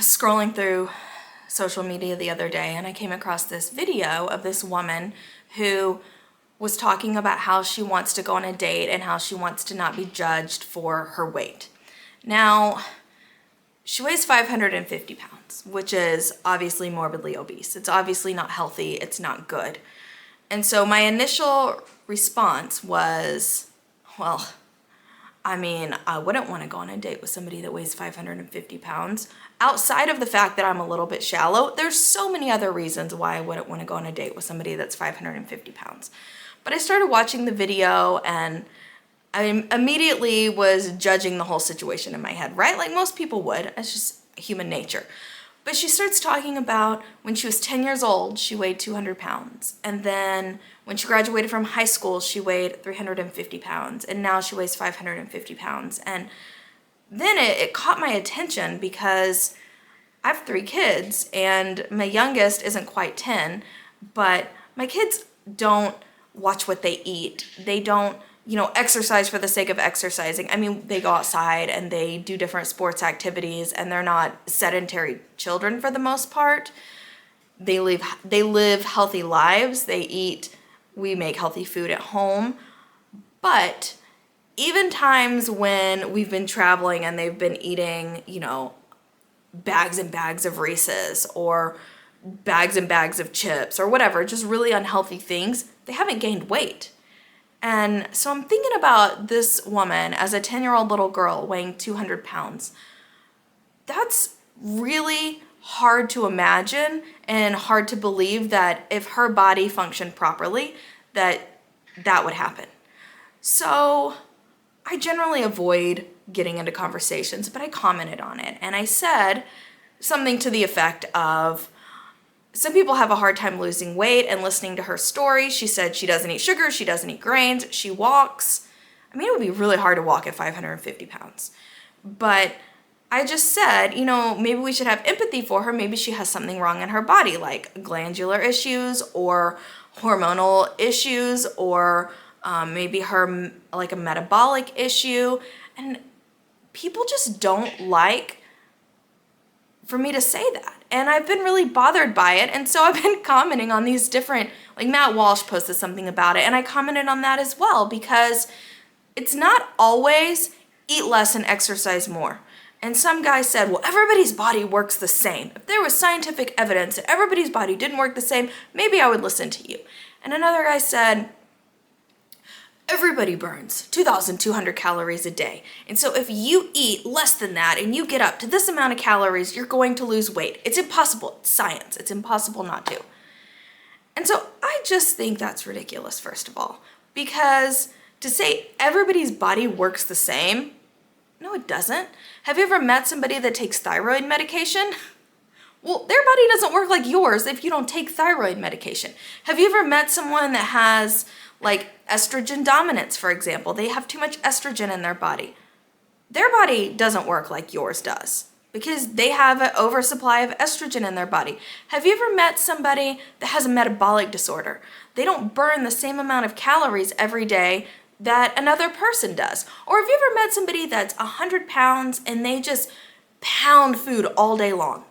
scrolling through social media the other day and I came across this video of this woman who was talking about how she wants to go on a date and how she wants to not be judged for her weight. Now, she weighs 550 pounds, which is obviously morbidly obese. It's obviously not healthy. It's not good. And so my initial response was, well, I wouldn't want to go on a date with somebody that weighs 550 pounds. Outside of the fact that I'm a little bit shallow, there's so many other reasons why I wouldn't want to go on a date with somebody that's 550 pounds. But I started watching the video and I immediately was judging the whole situation in my head, right? Like most people would. It's just human nature. But she starts talking about when she was 10 years old, she weighed 200 pounds. And then when she graduated from high school, she weighed 350 pounds. And now she weighs 550 pounds. And then it caught my attention because I have 3 kids and my youngest isn't quite 10, but my kids don't watch what they eat. They don't, exercise for the sake of exercising. They go outside and they do different sports activities and they're not sedentary children for the most part. They live healthy lives. We make healthy food at home. But even times when we've been traveling and they've been eating, bags and bags of Reese's or bags and bags of chips or whatever, just really unhealthy things, they haven't gained weight. And so I'm thinking about this woman as a 10-year-old little girl weighing 200 pounds. That's really hard to imagine and hard to believe that if her body functioned properly, that would happen. So I generally avoid getting into conversations, but I commented on it. And I said something to the effect of, some people have a hard time losing weight, and listening to her story, she said she doesn't eat sugar, she doesn't eat grains, she walks. It would be really hard to walk at 550 pounds. But I just said, maybe we should have empathy for her. Maybe she has something wrong in her body, like glandular issues or hormonal issues, or maybe her like a metabolic issue. And people just don't like for me to say that. And I've been really bothered by it. And so I've been commenting on these different, like Matt Walsh posted something about it. And I commented on that as well, because it's not always eat less and exercise more. And some guy said, well, everybody's body works the same. If there was scientific evidence that everybody's body didn't work the same, maybe I would listen to you. And another guy said, everybody burns 2,200 calories a day. And so if you eat less than that and you get up to this amount of calories, you're going to lose weight. It's impossible. It's science. It's impossible not to. And so I just think that's ridiculous, first of all, because to say everybody's body works the same, no, it doesn't. Have you ever met somebody that takes thyroid medication? Well, their body doesn't work like yours if you don't take thyroid medication. Have you ever met someone that has like estrogen dominance, for example? They have too much estrogen in their body. Their body doesn't work like yours does because they have an oversupply of estrogen in their body. Have you ever met somebody that has a metabolic disorder? They don't burn the same amount of calories every day that another person does. Or have you ever met somebody that's 100 pounds and they just pound food all day long?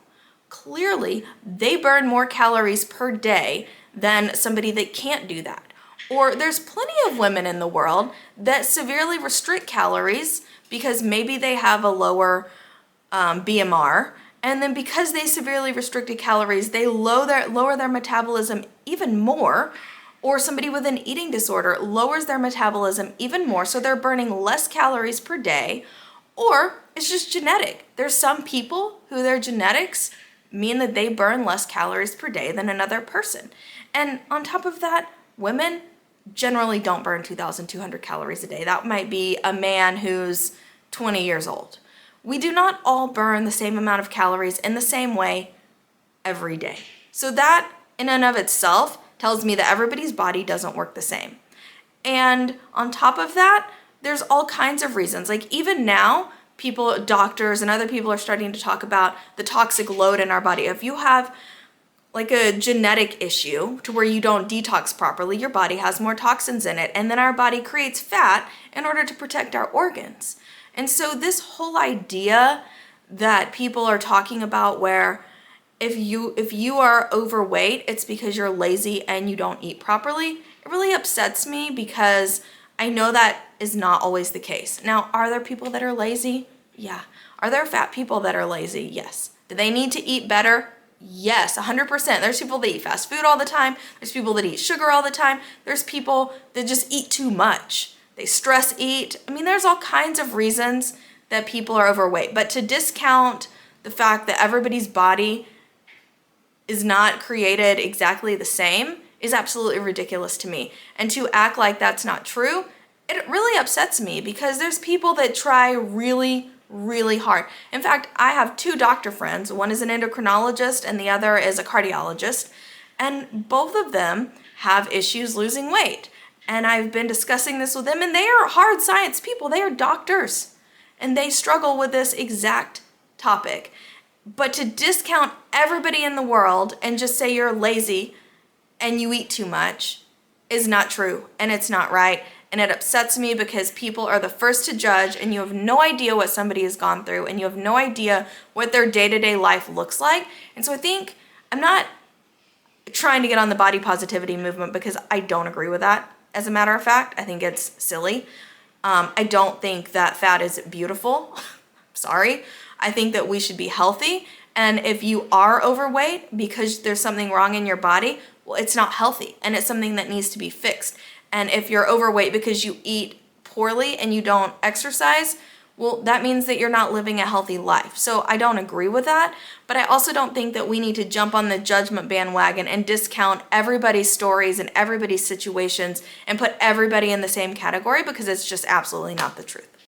Clearly, they burn more calories per day than somebody that can't do that. Or there's plenty of women in the world that severely restrict calories because maybe they have a lower BMR, and then because they severely restricted calories, they lower their metabolism even more. Or somebody with an eating disorder lowers their metabolism even more, so they're burning less calories per day. Or it's just genetic. There's some people who their genetics mean that they burn less calories per day than another person. And on top of that, women generally don't burn 2,200 calories a day. That might be a man who's 20 years old. We do not all burn the same amount of calories in the same way every day. So that in and of itself tells me that everybody's body doesn't work the same. And on top of that, there's all kinds of reasons. Like even now, doctors and other people are starting to talk about the toxic load in our body. If you have like a genetic issue to where you don't detox properly, your body has more toxins in it, and then our body creates fat in order to protect our organs. And so this whole idea that people are talking about where if you are overweight, it's because you're lazy and you don't eat properly. It really upsets me because I know that is not always the case. Now, are there people that are lazy? Yeah. Are there fat people that are lazy? Yes. Do they need to eat better? Yes, 100%. There's people that eat fast food all the time. There's people that eat sugar all the time. There's people that just eat too much. They stress eat. I mean, there's all kinds of reasons that people are overweight. But to discount the fact that everybody's body is not created exactly the same is absolutely ridiculous to me. And to act like that's not true, it really upsets me because there's people that try really, really hard. In fact, I have two doctor friends. One is an endocrinologist and the other is a cardiologist. And both of them have issues losing weight. And I've been discussing this with them, and they are hard science people. They are doctors, and they struggle with this exact topic. But to discount everybody in the world and just say you're lazy and you eat too much is not true, and it's not right. And it upsets me because people are the first to judge, and you have no idea what somebody has gone through, and you have no idea what their day-to-day life looks like. And so I think I'm not trying to get on the body positivity movement because I don't agree with that. As a matter of fact, I think it's silly. I don't think that fat is beautiful. Sorry. I think that we should be healthy. And if you are overweight because there's something wrong in your body, well, it's not healthy and it's something that needs to be fixed. And if you're overweight because you eat poorly and you don't exercise, well, that means that you're not living a healthy life. So I don't agree with that, but I also don't think that we need to jump on the judgment bandwagon and discount everybody's stories and everybody's situations and put everybody in the same category because it's just absolutely not the truth.